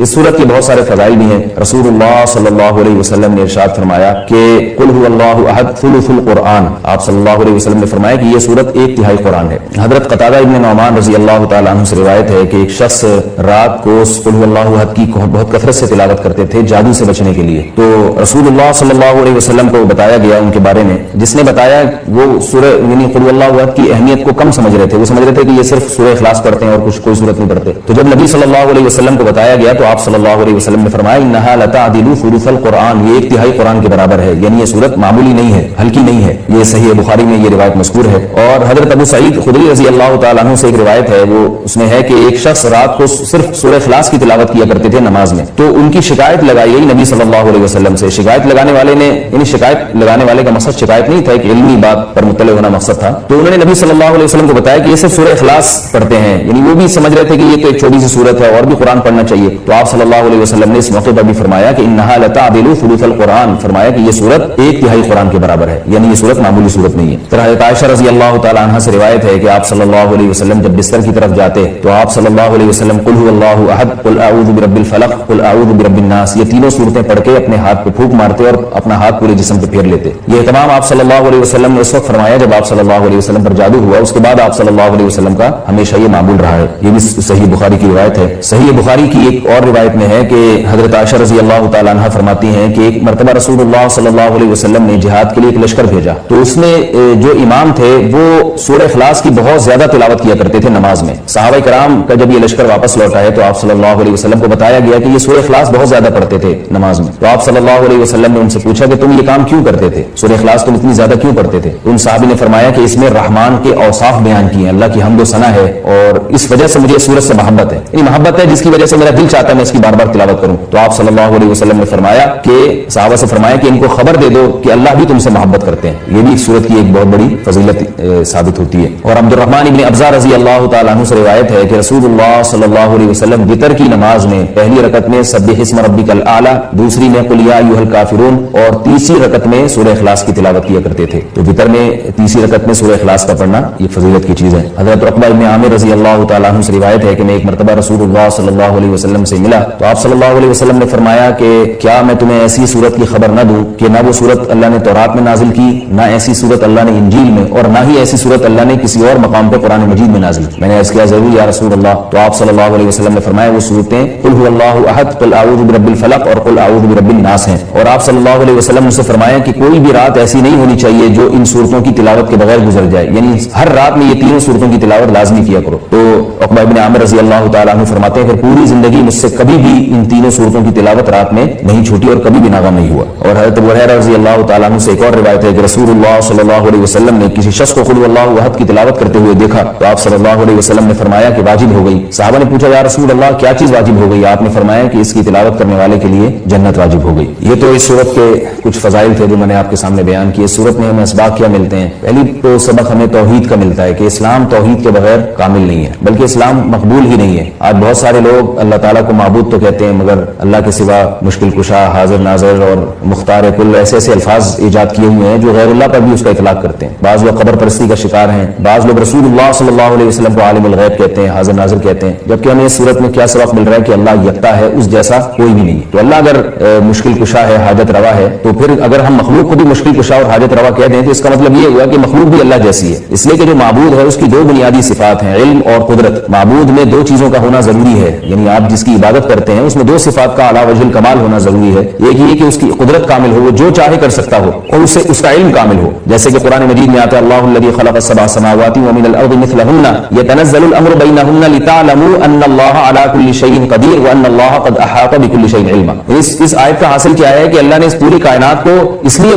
اس سورت کے بہت سارے فضائل بھی ہیں۔ رسول اللہ صلی اللہ علیہ وسلم نے ارشاد فرمایا کہ قل هو اللہ احد ثلث القرآن، آپ صلی اللہ علیہ وسلم نے فرمایا کہ یہ سورت ایک تہائی قرآن ہے۔ حضرت قتادہ ابن نعمان رضی اللہ تعالیٰ عنہ سے روایت ہے کہ ایک شخص رات کو قل هو اللہ احد کی بہت کثرت سے تلاوت کرتے تھے جادو سے بچنے کے لیے، تو رسول اللہ صلی اللہ علیہ وسلم کو بتایا گیا ان کے بارے میں، جس نے بتایا وہ سورہ یعنی قل هو اللہ احد کی اہمیت کو کم سمجھ رہے تھے، وہ سمجھ رہے تھے کہ یہ صرف سورہ اخلاص پڑھتے ہیں اور کچھ کوئی سورت نہیں پڑھتے۔ تو جب نبی صلی اللہ علیہ وسلم کو بتایا گیا تو آپ صلی اللہ علیہ وسلم نے فرمایا انہا لتعدل ثلث القرآن، یہ ایک تہائی قرآن کے برابر ہے، یعنی یہ سورت معمولی نہیں ہے، ہلکی نہیں ہے۔ یہ صحیح بخاری میں یہ روایت مذکور ہے۔ اور حضرت ابو سعید خدری رضی اللہ تعالیٰ عنہ سے ایک روایت ہے، وہ اس میں ہے کہ ایک شخص رات کو صرف سورہ اخلاص کی تلاوت کیا کرتے تھے نماز میں، تو ان کی شکایت لگائی گئی نبی صلی اللہ علیہ وسلم سے۔ شکایت لگانے والے نے یعنی شکایت لگانے والے کا مقصد شکایت نہیں تھا، ایک علمی بات پر مطلع ہونا مقصد تھا، تو انہوں نے نبی صلی اللہ علیہ وسلم کو بتایا کہ یہ صرف سورہ اخلاص پڑھتے ہیں، یعنی وہ بھی سمجھ رہے تھے کہ یہ تو ایک چھوٹی سی سورت ہے اور بھی قرآن پڑھنا چاہیے۔ تو آپ صلی اللہ علیہ وسلم نے اس موقع پر بھی فرمایا کہ انہا لتعدل ثلث القرآن، فرمایا کہ یہ سورت ایک تہائی قرآن کے برابر ہے، یعنی یہ سورت معمولی سورت نہیں ہے۔ پھر حضرت عائشہ رضی اللہ تعالیٰ عنہ سے روایت ہے کہ آپ صلی اللہ علیہ وسلم جب بستر کی طرف جاتے تو آپ صلی اللہ علیہ وسلم قل هو اللہ احد، قل اعوذ برب الفلق، قل اعوذ برب الناس، یہ تینوں صورتیں پڑھ کے اپنے ہاتھ پہ پھونک مارتے اور اپنا ہاتھ پورے جسم پہ پھیر لیتے۔ یہ اہتمام آپ صلی اللہ علیہ وسلم نے اس وقت فرمایا جب آپ صلی اللہ علیہ وسلم پر جادو ہوا، اس کے بعد آپ صلی اللہ علیہ وسلم کا ہمیشہ یہ معمول رہا ہے۔ یہ بھی صحیح بخاری کی روایت ہے۔ صحیح بخاری کی ایک اور روایت میں ہے کہ حضرت عائشہ رضی اللہ تعالیٰ عنہ فرماتی ہیں کہ ایک مرتبہ رسول اللہ صلی اللہ علیہ وسلم نے جہاد کے لیے ایک لشکر بھیجا، تو اس میں جو امام تھے وہ سورہ اخلاص کی بہت زیادہ تلاوت کیا کرتے تھے نماز میں۔ صحابہ کرام کا جب یہ لشکر واپس لوٹا ہے تو آپ صلی اللہ علیہ وسلم کو بتایا گیا کہ یہ سورہ اخلاص بہت زیادہ پڑھتے تھے نماز میں، تو آپ صلی اللہ علیہ وسلم نے ان سے پوچھا کہ تم یہ کام کیوں کرتے تھے، سورہ اخلاص تم اتنی زیادہ کیوں پڑھتے تھے؟ ان صحابی نے فرمایا کہ اس میں رحمان کے اوصاف بیان کیے ہیں، اللہ کی حمد و ثنا ہے اور اس وجہ سے مجھے سورت سے محبت ہے، یعنی محبت ہے جس کی وجہ سے میرا دل چاہتا ہے میں اس کی بار بار تلاوت کروں۔ تو آپ صلی اللہ علیہ وسلم نے فرمایا کہ صحابہ سے فرمایا کہ ان کو خبر دے دو کہ اللہ بھی تم سے محبت کرتے ہیں، یہ بھی اس سورت کی ایک بہت بڑی فضیلت ثابت ہوتی ہے۔ اور عبد الرحمن ابن ابزہ رضی اللہ تعالیٰ عنہ سے روایت ہے کہ رسول اللہ صلی اللہ علیہ وسلم وتر کی نماز میں پہلی رکعت میں سبح اسم ربک الاعلی، دوسری میں قل یا ایھا الکافرون اور تیسری رکعت میں سورہ اخلاص کی تلاوت کیا کرتے تھے۔ تو وتر میں تیسری رکعت میں سورہ اخلاص کا پڑھنا یہ فضیلت کی چیز ہے۔ حضرت عقبہ ابن عامر رضی اللہ تعالیٰ عنہ سے روایت ہے کہ میں ایک مرتبہ رسول اللہ صلی اللہ علیہ وسلم سے ملا تو آپ صلی اللہ علیہ وسلم نے فرمایا کہ کیا میں تمہیں ایسی صورت کی خبر نہ دوں کہ نہ وہ صورت اللہ نے تورات میں نازل کی، نہ ایسی صورت اللہ نے انجیل میں، اور نہ ہی ایسی صورت اللہ نے کسی اور مقام پہ قرآن مجید میں نازل کی؟ میں نے عرض کیا ضرور یا رسول اللہ۔ تو آپ صلی اللہ علیہ وسلم نے فرمایا وہ صورتیں قل هو اللہ احد، قل اعوذ برب الفلق اور قل اعوذ برب الناس ہیں۔ اور آپ صلی اللہ علیہ وسلم نے فرمایا کہ کوئی بھی رات ایسی نہیں ہونی چاہیے جو ان صورتوں کی تلاوت کے بغیر گزر جائے، یعنی ہر رات میں یہ تینوں صورتوں کی تلاوت لازمی کیا کرو۔ تو عقبہ ابن عامر رضی اللہ تعالیٰ عنہ فرماتے ہیں پھر پوری زندگی مجھ سے کبھی بھی ان تینوں صورتوں کی تلاوت رات میں نہیں چھوٹی اور کبھی بھی ناغم نہیں ہوا۔ اور حضرت ابو ہریرہ رضی اللہ تعالیٰ عنہ سے ایک اور روایت ہے کہ رسول اللہ صلی اللہ علیہ وسلم نے کسی شخص کو قل اللہ احد کی تلاوت کرتے ہوئے دیکھا تو آپ صلی اللہ علیہ وسلم نے فرمایا کہ واجب ہو گئی۔ صحابہ نے پوچھا یا رسول اللہ کیا چیز واجب ہو گئی؟ آپ نے فرمایا کہ اس کی تلاوت کرنے والے کے لیے جنت واجب ہو گئی۔ یہ تو اس سورت کے کچھ فضائل تھے جو میں نے آپ کے سامنے بیان کیے۔ اس سورت میں ہمیں اسباق کیا ملتے ہیں؟ پہلی تو سبق ہمیں توحید کا ملتا ہے کہ اسلام توحید کے بغیر کامل نہیں ہے، بلکہ اسلام مقبول ہی نہیں ہے۔ آج بہت سارے لوگ اللہ تعالیٰ کو معبود تو کہتے ہیں مگر اللہ کے سوا مشکل کشا، حاضر ناظر اور مختار کل ایسے ایسے الفاظ ایجاد کیے ہوئے ہیں جو غیر اللہ پر بھی اس کا اطلاق کرتے ہیں۔ بعض لوگ قبر پرستی کا شکار ہیں، بعض لوگ رسول اللہ صلی اللہ علیہ وسلم کو عالم الغیب کہتے ہیں، حاضر ناظر کہتے ہیں، جبکہ ہمیں اس صورت میں کیا سبق مل رہا ہے کہ اللہ یکتا ہے، اس جیسا کوئی بھی نہیں۔ تو اللہ اگر مشکل کشا ہے، حاجت روا ہے، تو پھر اگر ہم مخلوق کو بھی مشکل کشا اور حاجت روا کہہ دیں تو اس کا مطلب یہ ہوا کہ مخلوق بھی اللہ جیسی ہے، اس لیے کہ جو معبود ہے اس کی دو بنیادی صفات ہیں، علم اور قدرت۔ معبود میں دو چیزوں کا ہونا ضروری ہے، یعنی آپ جس کی عبادت کرتے ہیں اس میں دو صفات کا اعلیٰ وجہ الکمال ہونا ضروری ہے۔ ایک یہ کہ اس کی قدرت کامل ہو، وہ جو چاہے کر سکتا ہو، اور اسے اس کا علم کامل ہو، جیسے کہ قرآن مجید میں آتا ہے اللہ الذی خلق السبع سماوات ومن الارض مثلہن یتنزل الامر بینہن لتعلموا ان اللہ علی کل شیء قدیر وان اللہ قد احاط بکل شیء علما۔ اس آیت کا حاصل کیا ہے کہ اللہ نے اس پوری کائنات کو اس لیے